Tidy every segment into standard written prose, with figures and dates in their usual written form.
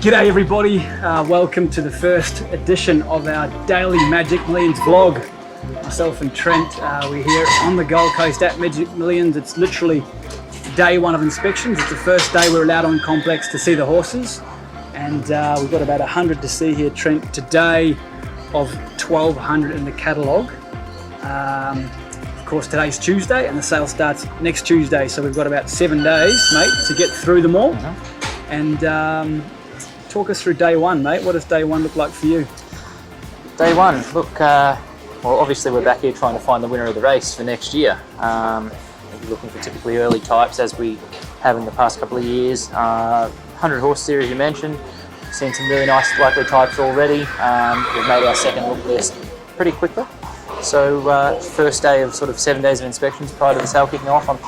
G'day everybody, welcome to the first edition of our daily Magic Millions vlog. Myself and Trent, we're here on the Gold Coast at Magic Millions. It's literally day one of inspections. It's the first day we're allowed on complex to see the horses, and we've got about 100 to see here, Trent, today of 1,200 in the catalogue. Of course, today's Tuesday and the sale starts next Tuesday, so we've got about 7 days, mate, to get through them all. And talk us through day one, mate. What does day one look like for you? Day one, look, well, obviously we're back here trying to find the winner of the race for next year. We're looking for typically early types, as we have in the past couple of years. 100 horse series you mentioned, seen some really nice likely types already. We've made our second look list pretty quickly. So first day of sort of 7 days of inspections prior to the sale kicking off. I'm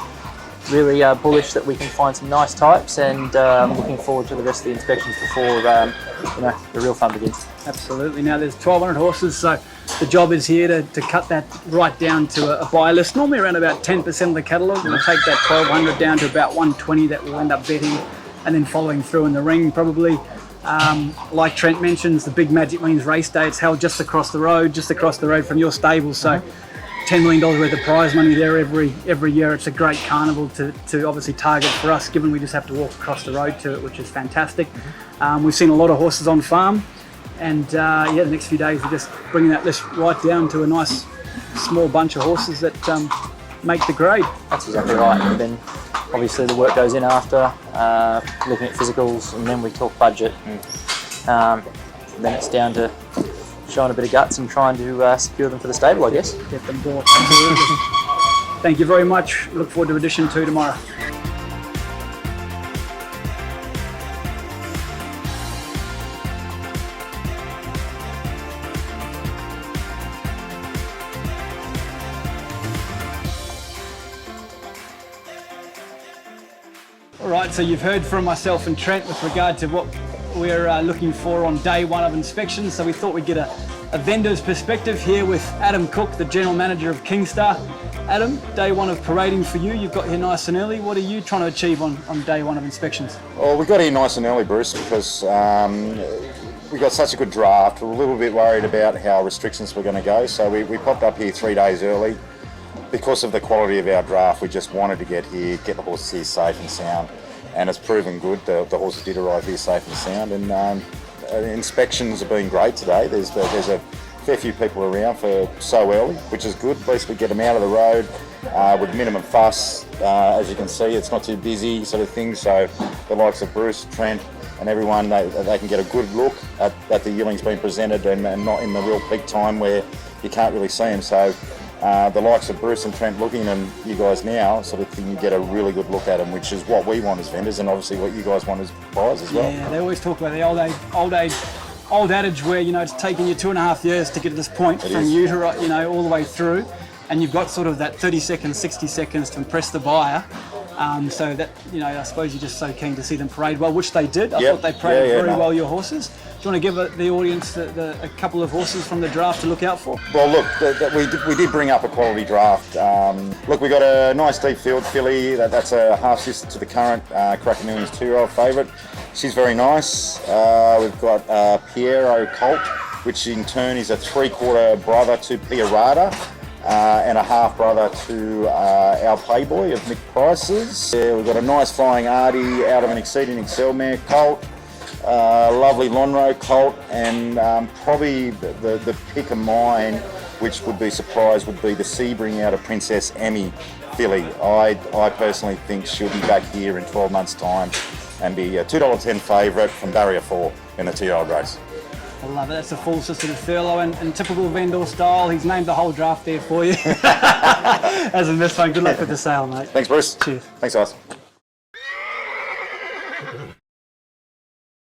really bullish that we can find some nice types, and looking forward to the rest of the inspections before the real fun begins. Absolutely. Now there's 1,200 horses, so the job is here to cut that right down to a buy list. Normally around about 10% of the catalogue. We'll take that 1,200 down to about 120 that we'll end up betting, and then following through in the ring probably. Like Trent mentions, the big Magic Millions race day, it's held just across the road from your stable. So $10 million worth of prize money there every year. It's a great carnival to obviously target for us, given we just have to walk across the road to it, which is fantastic. We've seen a lot of horses on farm, and the next few days we're just bringing that list right down to a nice small bunch of horses that make the grade. That's exactly right. And then obviously the work goes in after, looking at physicals, and then we talk budget, and then it's down to showing a bit of guts and trying to secure them for the stable, I guess. Get them bought, absolutely. Thank you very much. Look forward to edition 2 tomorrow. All right, so you've heard from myself and Trent with regard to what we're looking for on day one of inspection. So we thought we'd get a vendor's perspective here with Adam Cook, the General Manager of Kingstar. Adam, day one of parading for you. You've got here nice and early. What are you trying to achieve on day one of inspections? Well, we got here nice and early, Bruce, because we got such a good draft. We're a little bit worried about how restrictions were going to go. So we popped up here 3 days early. Because of the quality of our draft, we just wanted to get here, get the horses here safe and sound. And it's proven good. The horses did arrive here safe and sound, and inspections have been great today. There's a fair few people around for so early, which is good. At least we get them out of the road with minimum fuss. As you can see, it's not too busy sort of thing, so the likes of Bruce, Trent and everyone, they can get a good look at the yearlings being presented, and not in the real peak time where you can't really see them. So the likes of Bruce and Trent looking, and you guys now sort of think you get a really good look at them, which is what we want as vendors, and obviously what you guys want as buyers as well. Yeah, they always talk about the old adage where, it's taken you 2.5 years to get to this point from utero, all the way through, and you've got sort of that 30 seconds, 60 seconds to impress the buyer. So that, I suppose you're just so keen to see them parade well, which they did. I thought they paraded very well, your horses. Do you want to give the audience a couple of horses from the draft to look out for? Well, look, we did bring up a quality draft. Look, we got a nice deep field filly. That's a half sister to the current Cracker Millions 2-year-old favourite. She's very nice. We've got Piero Colt, which in turn is a 3/4 brother to Piarada. And a half brother to our Playboy of Mick Price's. We've got a nice flying Artie out of an Exceeding Excel mare colt, lovely Lonhro colt, and probably the pick of mine, which would be surprised, would be the Sebring out of Princess Emmy filly. I personally think she'll be back here in 12 months' time and be a $2.10 favourite from Barrier 4 in the 2-year-old race. I love it. That's a full sister to Thurlow, and typical vendor style. He's named the whole draft there for you. As a miss one. Good luck with the sale, mate. Thanks, Bruce. Cheers. Thanks, guys.